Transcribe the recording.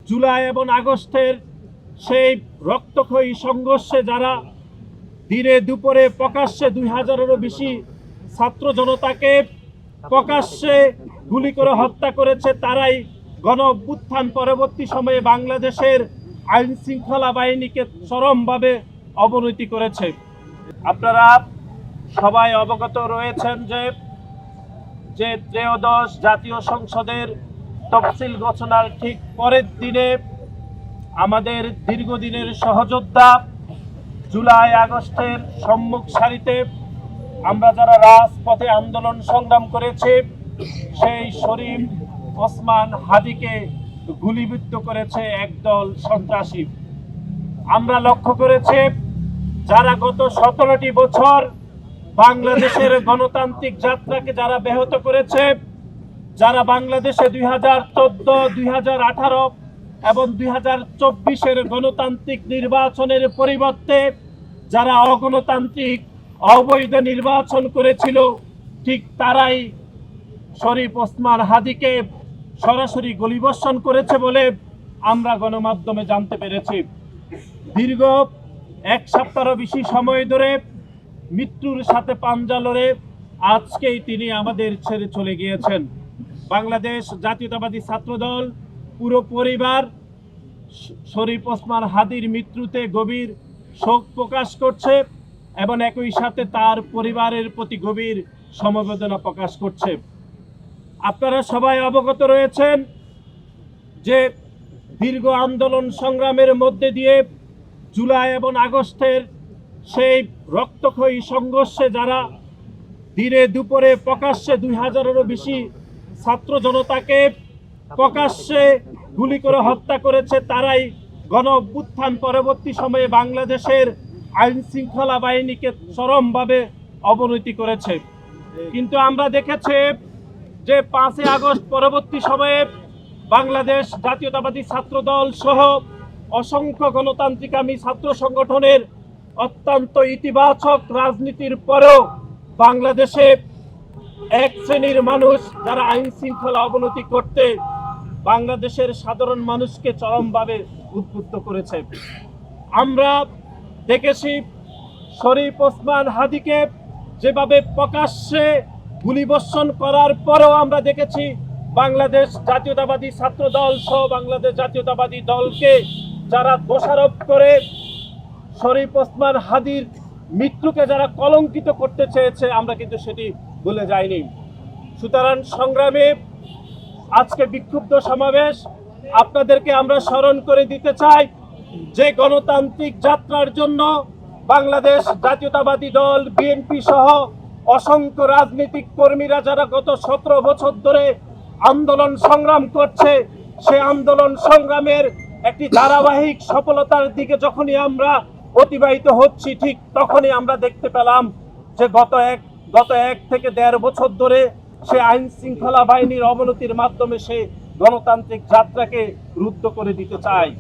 জুলাই এবং আগস্টের সেই রক্তক্ষয়ী সংঘর্ষে যারা দিনে দুপুরে প্রকাশ্যে 2000-এরও বেশি ছাত্র জনতাকে প্রকাশ্যে গুলি করে হত্যা করেছে, তারাই গণ অভ্যুত্থান পরবর্তী সময়ে বাংলাদেশের আইন শৃঙ্খলা বাহিনীকে চরমভাবে অবনতি করেছে। আপনারা সবাই অবগত রয়েছেন যে ত্রয়োদশ জাতীয় সংসদের তফসিল ঘোষণার ঠিক পরের দিনে আমাদের দীর্ঘদিনের সহযোদ্ধা জুলাই আগস্টের সম্মুখ সারিতে আমরা যারা রাজপথে আন্দোলন সংগ্রাম করেছি, সেই শরীফ ওসমান হাদিকে গুলিবিদ্ধ করেছে একদল সন্ত্রাসী। আমরা লক্ষ্য করেছি যারা গত 17টি বছর বাংলাদেশের গণতান্ত্রিক যাত্রাকে যারা ব্যাহত করেছে, যারা বাংলাদেশে 2014, 2018 এবং 2024-এর গণতান্ত্রিক নির্বাচনের পরিবর্তে যারা অগণতান্ত্রিক অবৈধ নির্বাচন করেছিল, ঠিক তারাই শরীফ ওসমান হাদিকে সরাসরি গুলিবর্ষণ করেছে বলে আমরা গণমাধ্যমে জানতে পেরেছি। দীর্ঘ এক সপ্তাহেরও বেশি সময় ধরে মৃত্যুর সাথে পাঞ্জা লড়ে আজকেই তিনি আমাদের ছেড়ে চলে গিয়েছেন। বাংলাদেশ জাতীয়তাবাদী ছাত্রদল পুরো পরিবার শরীফ ওসমান হাদির মৃত্যুতে গভীর শোক প্রকাশ করছে এবং একই সাথে তার পরিবারের প্রতি গভীর সমবেদনা প্রকাশ করছে। আপনারা সবাই অবগত রয়েছেন যে দীর্ঘ আন্দোলন সংগ্রামের মধ্যে দিয়ে জুলাই এবং আগস্টের সেই রক্তক্ষয়ী সংঘর্ষে যারা দিনে দুপুরে প্রকাশ্যে 2000-এরও বেশি ছাত্র জনতাকে প্রকাশ্যে গুলি করে হত্যা করেছে, তারাই গণ অভ্যুত্থান পরবর্তী সময়ে বাংলাদেশের আইন শৃঙ্খলা বাহিনীকে চরমভাবে অবনতি করেছে। কিন্তু আমরা দেখেছি যে 5 আগস্ট পরবর্তী সময়ে বাংলাদেশ জাতীয়তাবাদী ছাত্রদল সহ অসংখ্য গণতান্ত্রিকামী ছাত্র সংগঠনের অত্যন্ত ইতিবাচক রাজনীতির পরেও বাংলাদেশে এক শ্রেণীর মানুষ যারা আইন শৃঙ্খলা অবনতি করতে বাংলাদেশের সাধারণ মানুষকে চরমভাবে উদ্বুদ্ধ করেছে। আমরা দেখেছি শরীফ ওসমান হাদিকে যেভাবে প্রকাশ্যে গুলিবর্ষণ করার পরেও আমরা দেখেছি বাংলাদেশ জাতীয়তাবাদী ছাত্রদল সহ বাংলাদেশ জাতীয়তাবাদী দলকে যারা দোষারোপ করে শরীফ ওসমান হাদির মৃত্যুকে যারা কলঙ্কিত করতে চেয়েছে, আমরা কিন্তু সেটি ভুলে যাইনি। সুতরাং সংগ্রামে আজকে বিক্ষুব্ধ সমাবেশ আপনাদেরকে আমরা স্মরণ করে দিতে চাই যে গণতান্ত্রিক যাত্রার জন্য বাংলাদেশ জাতীয়তাবাদী দল বিএনপি সহ অসংখ্য রাজনৈতিক কর্মীরা যারা গত 17 বছর ধরে আন্দোলন সংগ্রাম করছে, সেই আন্দোলন সংগ্রামের একটি ধারাবাহিক সফলতার দিকে যখনই আমরা অতিবাহিত হচ্ছি, ঠিক তখনই আমরা দেখতে পেলাম যে গত এক থেকে 1.5 বছর ধরে সে আইন শৃঙ্খলা বাহিনীর অবনতির মাধ্যমে সে গণতান্ত্রিক যাত্রাকে রুদ্ধ করে দিতে চায়।